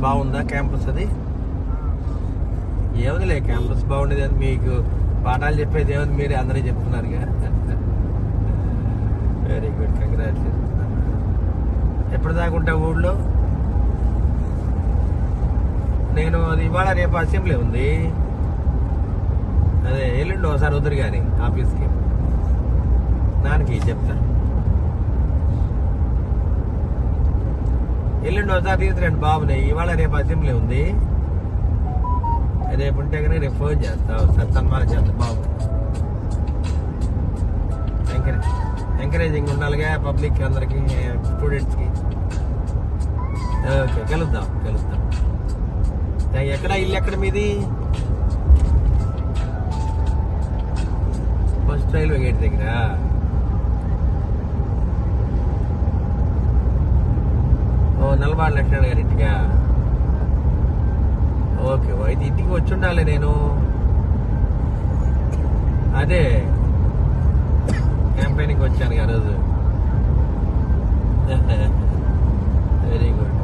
బాగుందా క్యాంపస్? అది ఏముందిలే, క్యాంపస్ బాగుండేది అని మీకు పాఠాలు చెప్పేది ఏముంది, మీరే అందరూ చెప్తున్నారుగా. Very good, congratulation. ఎప్పటిదాకా ఉంటావు ఊళ్ళో? నేను అది ఇవాళ రేపు అసెంబ్లీ ఉంది, అదే ఎల్లుండి ఒకసారి వద్దురు కానీ ఆఫీస్కి దానికి చెప్తా. ఎల్లుండి ఒకసారి తీసుకురండి బాబుని, ఇవాళ రేపు అసెంబ్లీ ఉంది. రేపు ఉంటే కానీ రేపు ఫోన్ చేస్తా, సన్మానం చేస్తా బాబు. ఎంకరేజింగ్ ఉండాలిగా పబ్లిక్ అందరికి, స్టూడెంట్స్కి. ఓకే, కలుద్దాం. ఎక్కడ ఇల్లు ఎక్కడ మీది? ఫస్ట్ రైల్వే గేట్ దగ్గర. ఓ నల్బాడు లక్ష్మణ్ గారి ఇంటిగా? ఓకే, అయితే ఇంటికి వచ్చి ఉండాలి నేను. అదే క్యాంపెయినింగ్ వచ్చాను ఆ రోజు. Very good.